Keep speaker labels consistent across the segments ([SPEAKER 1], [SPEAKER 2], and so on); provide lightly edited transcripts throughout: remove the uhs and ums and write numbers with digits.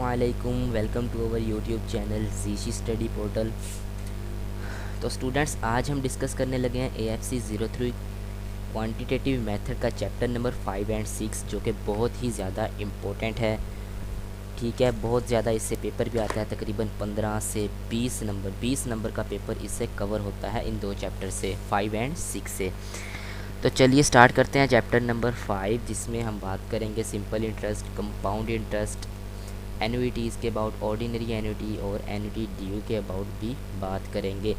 [SPEAKER 1] अस्सलामुअलैकुम, welcome to our YouTube channel ज़ीशी study portal. तो स्टूडेंट्स, आज हम डिस्कस करने लगे हैं AFC 03 क्वांटिटेटिव मेथड का चैप्टर नंबर 5 एंड 6, जो कि बहुत ही ज़्यादा इम्पोर्टेंट है। ठीक है, बहुत ज़्यादा इससे पेपर भी आता है, तकरीबन 15 से 20 नंबर का पेपर इससे कवर होता है इन दो चैप्टर से, 5 एंड 6 से। तो चलिए स्टार्ट करते हैं चैप्टर नंबर 5, जिसमें हम बात करेंगे सिंपल इंटरेस्ट, कंपाउंड इंटरेस्ट, एन्युइटीज़ के अबाउट, ऑर्डिनरी एन्युइटी और एन्युइटी ड्यू के अबाउट भी बात करेंगे।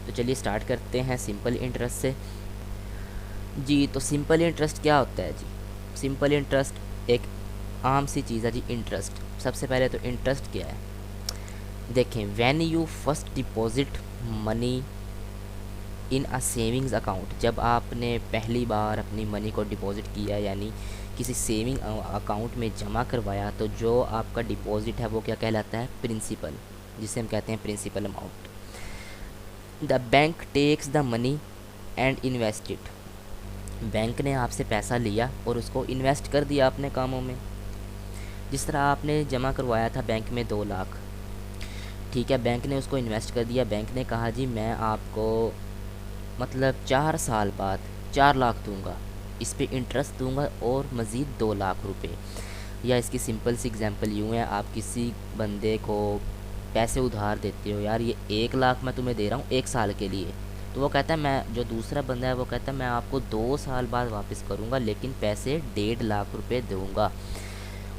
[SPEAKER 1] तो चलिए स्टार्ट करते हैं सिंपल इंटरेस्ट से। जी, तो सिंपल इंटरेस्ट क्या होता है जी? सिंपल इंटरेस्ट एक आम सी चीज़ है जी। इंटरेस्ट, सबसे पहले तो इंटरेस्ट क्या है देखें। When you first deposit money in a savings account, जब आपने पहली बार अपनी मनी को डिपॉजिट किया, यानी किसी सेविंग अकाउंट में जमा करवाया, तो जो आपका डिपॉजिट है वो क्या कहलाता है? प्रिंसिपल, जिसे हम कहते हैं principal amount. The bank takes the money and invest it, bank ने आपसे पैसा लिया और उसको इन्वेस्ट कर दिया अपने कामों में। जिस तरह आपने जमा करवाया था बैंक में 2 लाख, ठीक है, बैंक ने उसको इन्वेस्ट कर दिया। बैंक ने कहा जी मैं आपको मतलब 4 साल बाद 4 लाख दूंगा, इस पे इंटरेस्ट दूंगा और मज़ीद 2 लाख रुपए। या इसकी सिंपल सी एग्जांपल यूँ है, आप किसी बंदे को पैसे उधार देते हो, यार ये 1 लाख मैं तुम्हें दे रहा हूँ 1 साल के लिए, तो वो कहता है मैं, जो दूसरा बंदा है वो कहता है मैं आपको 2 साल बाद वापस करूँगा, लेकिन पैसे 1.5 लाख रुपए दूँगा।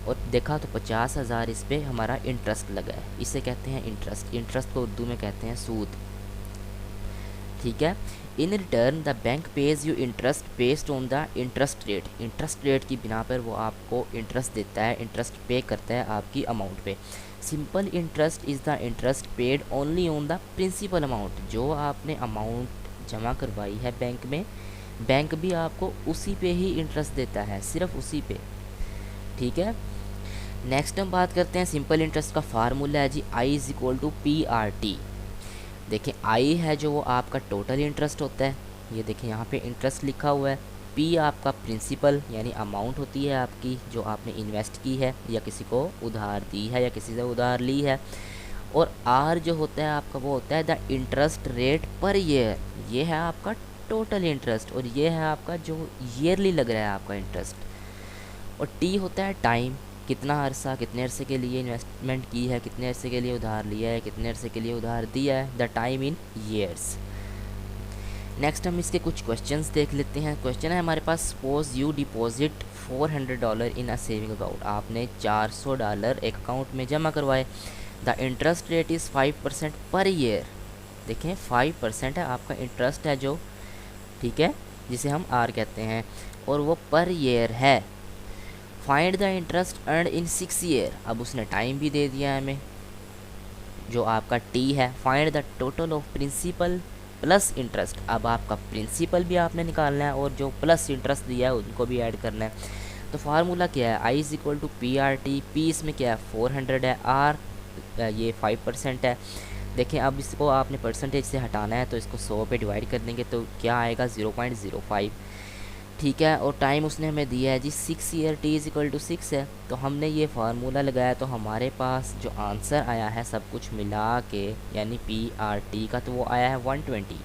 [SPEAKER 1] और देखा तो 50,000 इस पे हमारा इंटरेस्ट लगा है, इसे कहते हैं इंटरेस्ट। इंटरेस्ट को उर्दू में कहते हैं सूद, ठीक है। In return the bank page you interest based on the interest rate, interest rate की बिना पर वो आपको इंटरेस्ट देता है, इंटरेस्ट पे करता है आपकी अमाउंट पे। Simple interest is the interest paid only on the principal amount, जो आपने अमाउंट जमा करवाई है बैंक में, बैंक भी आपको उसी पे ही इंटरेस्ट देता है, सिर्फ उसी पे, ठीक है। नेक्स्ट हम बात करते हैं सिंपल इंटरेस्ट का फार्मूला है जी, I = PRT। देखें, आई है जो वो आपका टोटल इंटरेस्ट होता है, ये देखें यहाँ पे इंटरेस्ट लिखा हुआ है। पी आपका प्रिंसिपल यानी अमाउंट होती है आपकी जो आपने इन्वेस्ट की है या किसी को उधार दी है या किसी से उधार ली है। और आर जो होता है आपका वो होता है the interest rate per year, ये है आपका टोटल इंटरेस्ट और ये है आपका जो ईयरली लग रहा है आपका इंटरेस्ट। और टी होता है टाइम, कितना अरसा, कितने अरसे के लिए इन्वेस्टमेंट की है, कितने अरसे के लिए उधार लिया है, कितने अरसे के लिए उधार दिया है, the time in years. Next हम इसके कुछ क्वेश्चंस देख लेते हैं। क्वेश्चन है हमारे पास, suppose you deposit $400 in a saving account, आपने $400 एक अकाउंट में जमा करवाए। The interest rate is 5% per year, देखें 5% है आपका इंटरेस्ट है जो, ठीक है, जिसे हम आर कहते हैं, और वो पर ईयर है। Find the interest earn in 6 year, अब उसने टाइम भी दे दिया है हमें जो आपका टी है। Find the total of principal plus interest, अब आपका प्रिंसिपल भी आपने निकालना है और जो प्लस इंटरेस्ट दिया है उनको भी ऐड करना है। तो फार्मूला क्या है? I = PRT, पी इसमें क्या है 400 है, आर ये 5% है। देखें अब इसको आपने परसेंटेज से हटाना है, तो इसको 100 पे डिवाइड कर देंगे तो क्या आएगा 0.05, ठीक है। और टाइम उसने हमें दिया है जी 6 ईयर, T = 6 है। तो हमने ये फार्मूला लगाया तो हमारे पास जो आंसर आया है सब कुछ मिला के, यानी PRT का, तो वो आया है 120।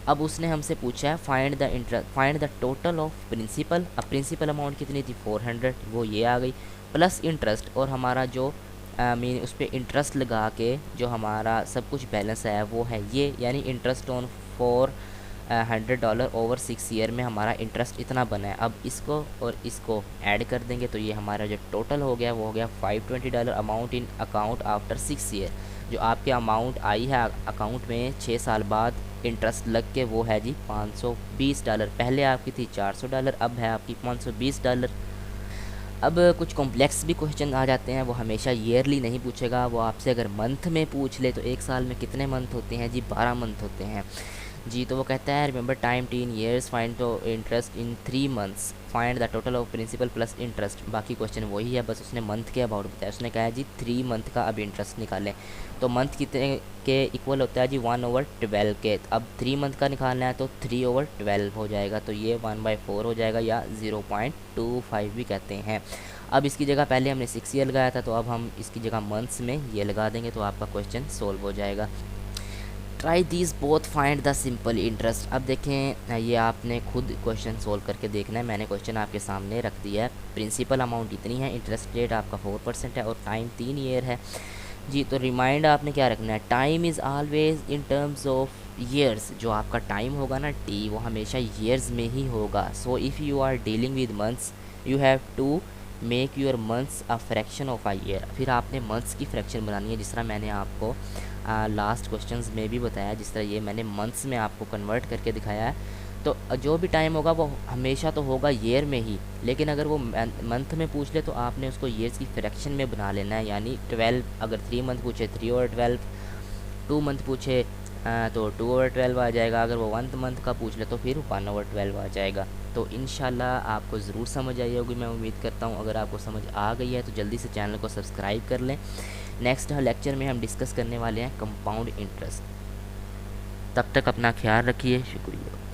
[SPEAKER 1] अब उसने हमसे पूछा है find the total of principal, अब प्रिंसिपल अमाउंट कितनी थी 400, वो ये आ गई, प्लस इंटरेस्ट, और हमारा जो मीन उस पर इंटरेस्ट लगा के जो हमारा सब कुछ बैलेंस आया वो है ये, यानी इंटरेस्ट ऑन $400 ओवर 6 ईयर में हमारा इंटरेस्ट इतना बना है। अब इसको और इसको ऐड कर देंगे तो ये हमारा जो टोटल हो गया वो हो गया $520 amount in account after 6 year. जो आपके अमाउंट आई है अकाउंट में 6 साल बाद इंटरेस्ट लग के, वो है जी $520। पहले आपकी थी $400, अब है आपकी $520। अब कुछ कॉम्प्लेक्स भी क्वेश्चन आ जाते हैं, वो हमेशा ईयरली नहीं पूछेगा, वो आपसे अगर मंथ में पूछ ले तो एक साल में कितने मंथ होते हैं जी 12 मंथ होते हैं। जी तो वो कहता है remember time 10 years, find the interest in 3 months, find the total of principal plus interest. बाकी क्वेश्चन वही है, बस उसने मंथ के अबाउट बताया। उसने कहा है जी 3 मंथ का अब इंटरेस्ट निकालें, तो मंथ कितने के इक्वल होता है जी 1/12 के। अब 3 मंथ का निकालना है तो 3/12 हो जाएगा, तो ये 1/4 हो जाएगा या 0.25 भी कहते हैं। अब इसकी जगह पहले हमने 6 ईयर लगाया था, तो अब हम इसकी जगह मंथ्स में ये लगा देंगे, तो आपका क्वेश्चन सोल्व हो जाएगा। Try these both find the simple interest. अब देखें ये आपने खुद क्वेश्चन सोल्व करके देखना है। मैंने क्वेश्चन आपके सामने रख दिया है। प्रिंसिपल अमाउंट इतनी है, इंटरेस्ट रेट आपका 4% है और टाइम 3 ईयर है जी। तो रिमाइंड आपने क्या रखना है, time is always in terms of years. जो आपका टाइम होगा ना टी, वो हमेशा ईयर्स में ही होगा। So if you are dealing with months, you have to make your months a fraction of a year. फिर आपने मंथ्स की फ्रैक्शन बनानी है, जिस तरह मैंने आपको लास्ट क्वेश्चंस में भी बताया, जिस तरह ये मैंने मंथ्स में आपको कन्वर्ट करके दिखाया है। तो जो भी टाइम होगा वो हमेशा तो होगा ईयर में ही, लेकिन अगर वो मंथ में पूछ ले तो आपने उसको ईयर्स की फ्रैक्शन में बना लेना है। यानी 12, अगर 3 मंथ पूछे 3/12, 2 मंथ पूछे तो 2/12 आ जाएगा। अगर वो 1 मंथ का पूछ ले तो फिर 1/12 आ जाएगा। तो इंशाल्लाह आपको ज़रूर समझ आई होगी, मैं उम्मीद करता हूँ। अगर आपको समझ आ गई है तो जल्दी से चैनल को सब्सक्राइब कर लें। नेक्स्ट लेक्चर में हम डिस्कस करने वाले हैं कंपाउंड इंटरेस्ट। तब तक अपना ख्याल रखिए, शुक्रिया।